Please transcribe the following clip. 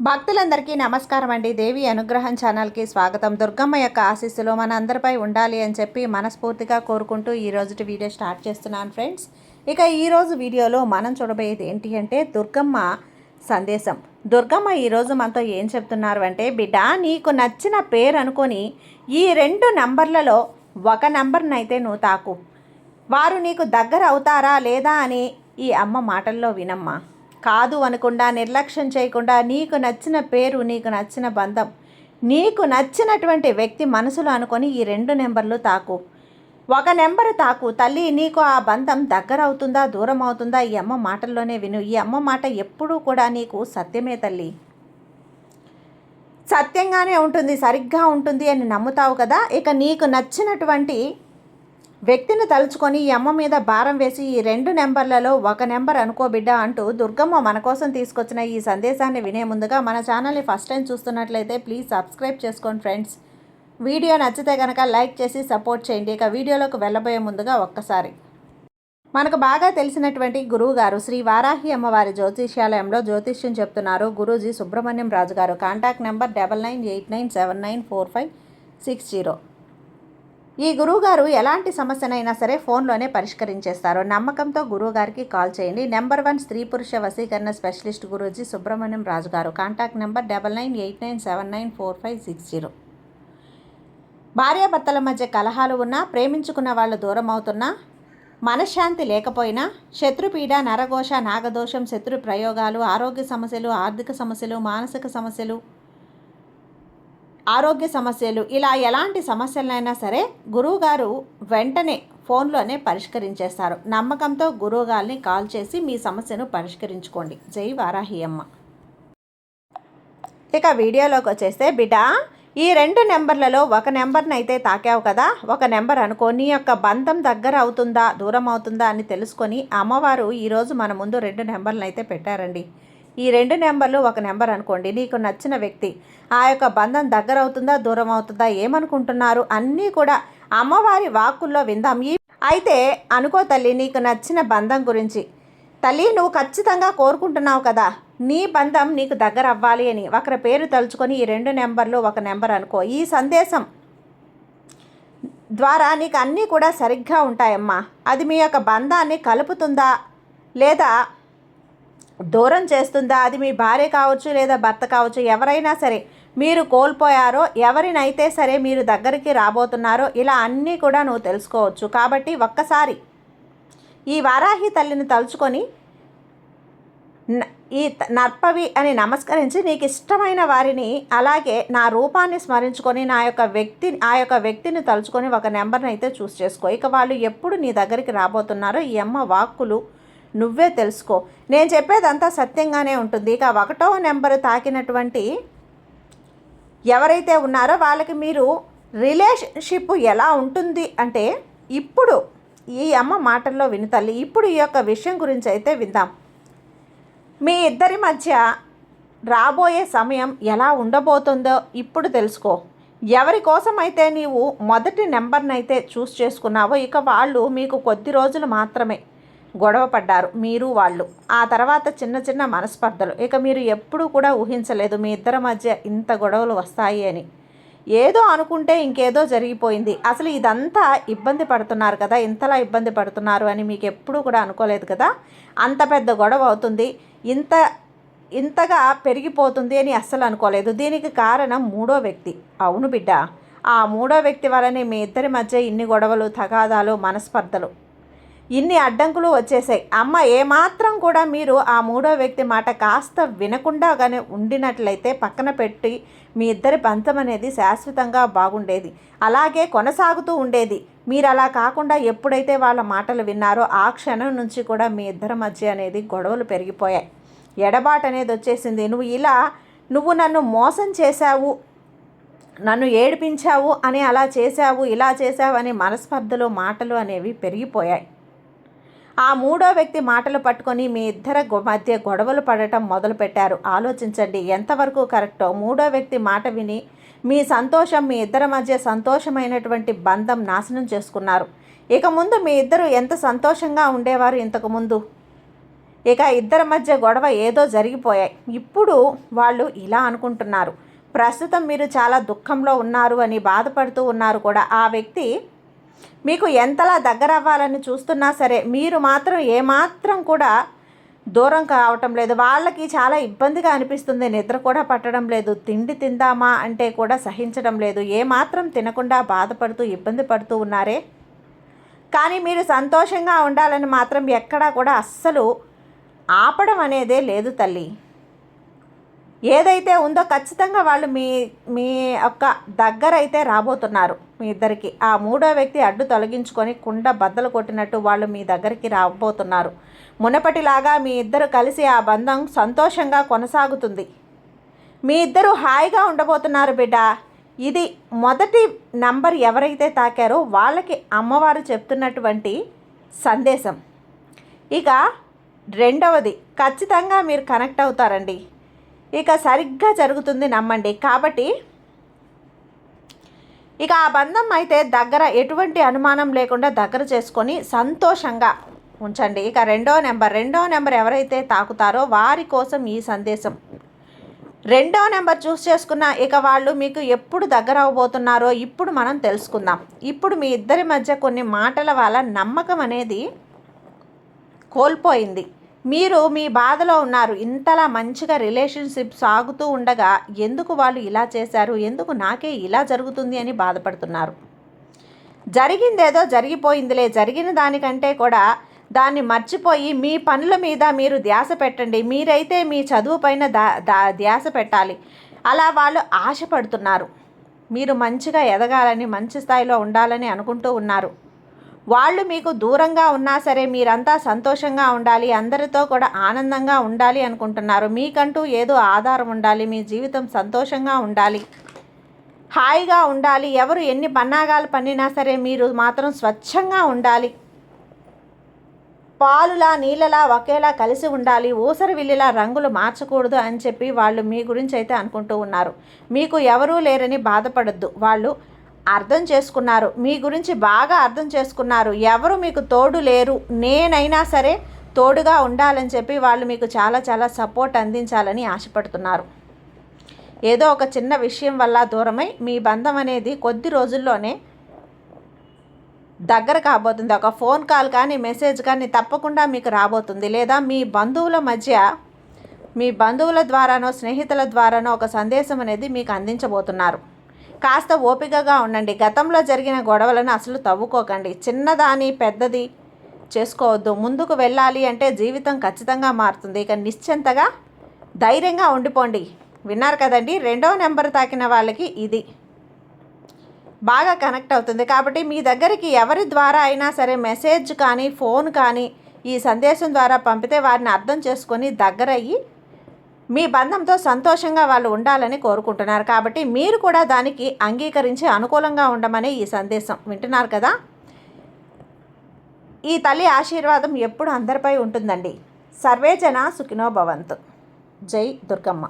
భక్తులందరికీ నమస్కారం అండి. దేవి అనుగ్రహం ఛానల్కి స్వాగతం. దుర్గమ్మ యొక్క ఆశీస్సులు మన అందరిపై ఉండాలి అని చెప్పి మనస్ఫూర్తిగా కోరుకుంటూ ఈ రోజుటి వీడియో స్టార్ట్ చేస్తున్నాను ఫ్రెండ్స్. ఇక ఈరోజు వీడియోలో మనం చూడబోయేది ఏంటి అంటే దుర్గమ్మ సందేశం. దుర్గమ్మ ఈరోజు మనతో ఏం చెప్తున్నారు అంటే, బిడ్డ నీకు నచ్చిన పేరు అనుకొని ఈ 2 నంబర్లలో ఒక నంబర్నైతే నువ్వు తాకు. వారు నీకు దగ్గర అవుతారా లేదా అని ఈ అమ్మ మాటల్లో వినమ్మా. కాదు అనకుండా, నిర్లక్ష్యం చేయకుండా నీకు నచ్చిన పేరు, నీకు నచ్చిన బంధం, నీకు నచ్చినటువంటి వ్యక్తి మనసులో అనుకొని ఈ 2 నెంబర్లు తాకు. ఒక నెంబరు తాకు తల్లి. నీకు ఆ బంధం దగ్గర అవుతుందా దూరం అవుతుందా ఈ అమ్మ మాటల్లోనే విను. ఈ అమ్మ మాట ఎప్పుడూ కూడా నీకు సత్యమే తల్లి, సత్యంగానే ఉంటుంది, సరిగ్గా ఉంటుంది అని నమ్ముతావు కదా. ఇక నీకు నచ్చినటువంటి వ్యక్తిని తలుచుకొని ఈ అమ్మ మీద భారం వేసి ఈ 2 నెంబర్లలో ఒక నెంబర్ అనుకో బిడ్డ అంటూ దుర్గమ్మ మన కోసం తీసుకొచ్చిన ఈ సందేశాన్ని వినే ముందుగా మన ఛానల్ని ఫస్ట్ టైం చూస్తున్నట్లయితే ప్లీజ్ సబ్స్క్రైబ్ చేసుకోండి ఫ్రెండ్స్. వీడియో నచ్చితే కనుక లైక్ చేసి సపోర్ట్ చేయండి. ఇక వీడియోలోకి వెళ్ళబోయే ముందుగా ఒక్కసారి మనకు బాగా తెలిసినటువంటి గురువు గారు శ్రీ వారాహి అమ్మవారి జ్యోతిష్యాలయంలో జ్యోతిష్యం చెప్తున్నారు గురూజీ సుబ్రహ్మణ్యం రాజు గారు. Contact number 9989794560. ఈ గురువుగారు ఎలాంటి సమస్యనైనా సరే ఫోన్లోనే పరిష్కరించేస్తారు. నమ్మకంతో గురువుగారికి కాల్ చేయండి. నెంబర్ 1 స్త్రీ పురుష వశీకరణ స్పెషలిస్ట్ గురూజీ సుబ్రహ్మణ్యం రాజు గారు. Contact number 9989794560. భార్యాభర్తల మధ్య కలహాలు ఉన్నా, ప్రేమించుకున్న వాళ్ళు దూరం అవుతున్నా, మనశ్శాంతి లేకపోయినా, శత్రుపీడ, నరఘోష, నాగదోషం, శత్రు ప్రయోగాలు, ఆరోగ్య సమస్యలు, ఆర్థిక సమస్యలు, మానసిక సమస్యలు, ఆరోగ్య సమస్యలు, ఇలా ఎలాంటి సమస్యలైనా సరే గురువుగారు వెంటనే ఫోన్లోనే పరిష్కరించేస్తారు. నమ్మకంతో గురువుగారిని కాల్ చేసి మీ సమస్యను పరిష్కరించుకోండి. జై వారాహి అమ్మ. ఇక వీడియోలోకి వచ్చేస్తే, బిడ్డ ఈ 2 నెంబర్లలో ఒక నెంబర్ని అయితే తాకావు కదా, ఒక నెంబర్ అనుకో. నీ యొక్క బంధం దగ్గర అవుతుందా దూరం అవుతుందా అని తెలుసుకొని అమ్మవారు ఈరోజు మన ముందు 2 నెంబర్లను అయితే పెట్టారండి. ఈ 2 నెంబర్లు ఒక నెంబర్ అనుకోండి. నీకు నచ్చిన వ్యక్తి, ఆ యొక్క బంధం దగ్గర అవుతుందా దూరం అవుతుందా ఏమనుకుంటున్నారు అన్నీ కూడా అమ్మవారి వాక్కుల్లో విందాం. అయితే అనుకో తల్లి, నీకు నచ్చిన బంధం గురించి. తల్లి, నువ్వు ఖచ్చితంగా కోరుకుంటున్నావు కదా నీ బంధం నీకు దగ్గర అవ్వాలి అని. ఒకరి పేరు తలుచుకొని ఈ 2 నెంబర్లు ఒక నెంబర్ అనుకో. ఈ సందేశం ద్వారా నీకు అన్నీ కూడా సరిగ్గా ఉంటాయమ్మా. అది మీ యొక్క బంధాన్ని కలుపుతుందా లేదా దూరం చేస్తుందా, అది మీ భార్య కావచ్చు లేదా భర్త కావచ్చు, ఎవరైనా సరే మీరు కోల్పోయారో, ఎవరినైతే సరే మీరు దగ్గరికి రాబోతున్నారో, ఇలా అన్నీ కూడా నువ్వు తెలుసుకోవచ్చు. కాబట్టి ఒక్కసారి ఈ వారాహి తల్లిని తలుచుకొని ఈ నర్పవి అని నమస్కరించి నీకు ఇష్టమైన వారిని, అలాగే నా రూపాన్ని స్మరించుకొని ఆ యొక్క వ్యక్తిని తలుచుకొని ఒక నెంబర్ని అయితే చూస్ చేసుకో. ఇక వాళ్ళు ఎప్పుడు నీ దగ్గరికి రాబోతున్నారో ఈ అమ్మ వాక్కులు నువ్వే తెలుసుకో. నేను చెప్పేదంతా సత్యంగానే ఉంటుంది. ఇక 1వ నెంబరు తాకినటువంటి ఎవరైతే ఉన్నారో వాళ్ళకి మీరు రిలేషన్షిప్ ఎలా ఉంటుంది అంటే, ఇప్పుడు ఈ అమ్మ మాటల్లో విను తల్లి. ఇప్పుడు ఈ యొక్క విషయం గురించి అయితే విందాం. మీ ఇద్దరి మధ్య రాబోయే సమయం ఎలా ఉండబోతుందో ఇప్పుడు తెలుసుకో. ఎవరి కోసం అయితే నీవు మొదటి నెంబర్ని అయితే చూస్ చేసుకున్నావో, ఇక వాళ్ళు మీకు కొద్ది రోజులు మాత్రమే గొడవ పడ్డారు, మీరు వాళ్ళు. ఆ తర్వాత చిన్న చిన్న మనస్పర్ధలు. ఇక మీరు ఎప్పుడూ కూడా ఊహించలేదు మీ ఇద్దరి మధ్య ఇంత గొడవలు వస్తాయి అని. ఏదో అనుకుంటే ఇంకేదో జరిగిపోయింది. అసలు ఇదంతా ఇబ్బంది పడుతున్నారు కదా, ఇంతలా ఇబ్బంది పడుతున్నారు అని మీకు ఎప్పుడూ కూడా అనుకోలేదు కదా. అంత పెద్ద గొడవ అవుతుంది, ఇంతగా పెరిగిపోతుంది అని అస్సలు అనుకోలేదు. దీనికి కారణం 3వ వ్యక్తి. అవును బిడ్డ, ఆ 3వ వ్యక్తి వల్లనే మీ ఇద్దరి మధ్య ఇన్ని గొడవలు, తగాదాలు, మనస్పర్ధలు, ఇన్ని అడ్డంకులు వచ్చేసాయి. అమ్మ ఏమాత్రం కూడా మీరు ఆ 3వ వ్యక్తి మాట కాస్త వినకుండా కానీ ఉండినట్లయితే పక్కన పెట్టి మీ ఇద్దరి బంధం అనేది శాశ్వతంగా బాగుండేది, అలాగే కొనసాగుతూ ఉండేది. మీరు అలా కాకుండా ఎప్పుడైతే వాళ్ళ మాటలు విన్నారో ఆ క్షణం నుంచి కూడా మీ ఇద్దరి మధ్య అనేది గొడవలు పెరిగిపోయాయి, ఎడబాటు అనేది వచ్చేసింది. నువ్వు నన్ను మోసం చేశావు, నన్ను ఏడిపించావు అని, అలా చేశావు ఇలా చేశావు అని మనస్పర్ధలు, మాటలు అనేవి పెరిగిపోయాయి. ఆ 3వ వ్యక్తి మాటలు పట్టుకొని మీ ఇద్దరి మధ్య గొడవలు పడటం మొదలుపెట్టారు. ఆలోచించండి ఎంతవరకు కరెక్టో. 3వ వ్యక్తి మాట విని మీ సంతోషం, మీ ఇద్దరి మధ్య సంతోషమైనటువంటి బంధం నాశనం చేసుకున్నారు. ఇక ముందు మీ ఇద్దరు ఎంత సంతోషంగా ఉండేవారు ఇంతకుముందు. ఇక ఇద్దరి మధ్య గొడవ ఏదో జరిగిపోయాయి. ఇప్పుడు వాళ్ళు ఇలా అనుకుంటున్నారు, ప్రస్తుతం మీరు చాలా దుఃఖంలో ఉన్నారు అని బాధపడుతూ ఉన్నారు కూడా. ఆ వ్యక్తి మీకు ఎంతలా దగ్గర అవ్వాలని చూస్తున్నా సరే మీరు మాత్రం ఏమాత్రం కూడా దూరం కావటం లేదు. వాళ్ళకి చాలా ఇబ్బందిగా అనిపిస్తుంది, నిద్ర కూడా పట్టడం లేదు, తిండి తిందామా అంటే కూడా సహించడం లేదు, ఏమాత్రం తినకుండా బాధపడుతూ ఇబ్బంది పడుతూ ఉన్నారే. కానీ మీరు సంతోషంగా ఉండాలని మాత్రం ఎక్కడా కూడా అస్సలు ఆపడం అనేదే లేదు తల్లి. ఏదైతే ఉందో ఖచ్చితంగా వాళ్ళు మీ మీ యొక్క దగ్గర అయితే రాబోతున్నారు. మీ ఇద్దరికి ఆ మూడో వ్యక్తి అడ్డు తొలగించుకొని కుండ బద్దలు కొట్టినట్టు వాళ్ళు మీ దగ్గరికి రాబోతున్నారు. మునపటిలాగా మీ ఇద్దరు కలిసి ఆ బంధం సంతోషంగా కొనసాగుతుంది. మీ ఇద్దరు హాయిగా ఉండబోతున్నారు బిడ్డ. ఇది మొదటి నంబర్ ఎవరైతే తాకారో వాళ్ళకి అమ్మవారు చెప్తున్నటువంటి సందేశం. ఇక రెండవది ఖచ్చితంగా మీరు కనెక్ట్ అవుతారండి. ఇక సరిగ్గా జరుగుతుంది, నమ్మండి. కాబట్టి ఇక ఆ బంధం అయితే దగ్గర ఎటువంటి అనుమానం లేకుండా దగ్గర చేసుకొని సంతోషంగా ఉంచండి. ఇక రెండో నెంబర్ ఎవరైతే తాకుతారో వారి కోసం ఈ సందేశం. రెండో నెంబర్ చూస్ చేసుకున్న ఇక వాళ్ళు మీకు ఎప్పుడు దగ్గర అవ్వబోతున్నారో ఇప్పుడు మనం తెలుసుకుందాం. ఇప్పుడు మీ ఇద్దరి మధ్య కొన్ని మాటల వల్ల నమ్మకం అనేది కోల్పోయింది. మీరు మీ బాధలో ఉన్నారు. ఇంతలా మంచిగా రిలేషన్షిప్ సాగుతూ ఉండగా ఎందుకు వాళ్ళు ఇలా చేశారు, ఎందుకు నాకే ఇలా జరుగుతుంది అని బాధపడుతున్నారు. జరిగిందేదో జరిగిపోయిందిలే, జరిగిన దానికంటే కూడా దాన్ని మర్చిపోయి మీ పనుల మీద మీరు ధ్యాస పెట్టండి. మీరైతే మీ చదువు పైన ధ్యాస పెట్టాలి. అలా వాళ్ళు ఆశపడుతున్నారు. మీరు మంచిగా ఎదగాలని, మంచి స్థాయిలో ఉండాలని అనుకుంటూ ఉన్నారు. వాళ్ళు మీకు దూరంగా ఉన్నా సరే మీరంతా సంతోషంగా ఉండాలి, అందరితో కూడా ఆనందంగా ఉండాలి అనుకుంటున్నారు. మీకంటూ ఏదో ఆధారం ఉండాలి, మీ జీవితం సంతోషంగా ఉండాలి, హాయిగా ఉండాలి. ఎవరు ఎన్ని పన్నాగాలు పన్నినా సరే మీరు మాత్రం స్వచ్ఛంగా ఉండాలి. పాలులా నీళ్ళలా ఒకేలా కలిసి ఉండాలి, ఊసరి విల్లిలా రంగులు మార్చకూడదు అని చెప్పి వాళ్ళు మీ గురించి అయితే అనుకుంటూ ఉన్నారు. మీకు ఎవరూ లేరని బాధపడద్దు. వాళ్ళు అర్థం చేసుకున్నారు, మీ గురించి బాగా అర్థం చేసుకున్నారు. ఎవరు మీకు తోడు లేరు, నేనైనా సరే తోడుగా ఉండాలని చెప్పి వాళ్ళు మీకు చాలా చాలా సపోర్ట్ అందించాలని ఆశపడుతున్నారు. ఏదో ఒక చిన్న విషయం వల్ల దూరమై మీ బంధం అనేది కొద్ది రోజుల్లోనే దగ్గర కాబోతుంది. ఒక ఫోన్ కాల్ కానీ మెసేజ్ కానీ తప్పకుండా మీకు రాబోతుంది. లేదా మీ బంధువుల మధ్య, మీ బంధువుల ద్వారానో స్నేహితుల ద్వారానో ఒక సందేశం అనేది మీకు అందించబోతున్నారు. కాస్త ఓపికగా ఉండండి. గతంలో జరిగిన గొడవలను అసలు తవ్వుకోకండి. చిన్నదాని పెద్దది చేసుకోవద్దు. ముందుకు వెళ్ళాలి అంటే జీవితం ఖచ్చితంగా మారుతుంది. ఇక నిశ్చింతగా ధైర్యంగా ఉండిపోండి. విన్నారు కదండి, రెండవ నెంబర్ తాకిన వాళ్ళకి ఇది బాగా కనెక్ట్ అవుతుంది. కాబట్టి మీ దగ్గరికి ఎవరి ద్వారా అయినా సరే మెసేజ్ కానీ ఫోన్ కానీ ఈ సందేశం ద్వారా పంపితే వారిని అర్థం చేసుకొని దగ్గరయ్యి మీ బంధంతో సంతోషంగా వాళ్ళు ఉండాలని కోరుకుంటున్నారు. కాబట్టి మీరు కూడా దానికి అంగీకరించి అనుకూలంగా ఉండమని ఈ సందేశం వింటున్నారు కదా. ఈ తల్లి ఆశీర్వాదం ఎప్పుడు అందరిపై ఉంటుందండి. సర్వేజన సుఖినో భవంతు. జై దుర్గమ్మ.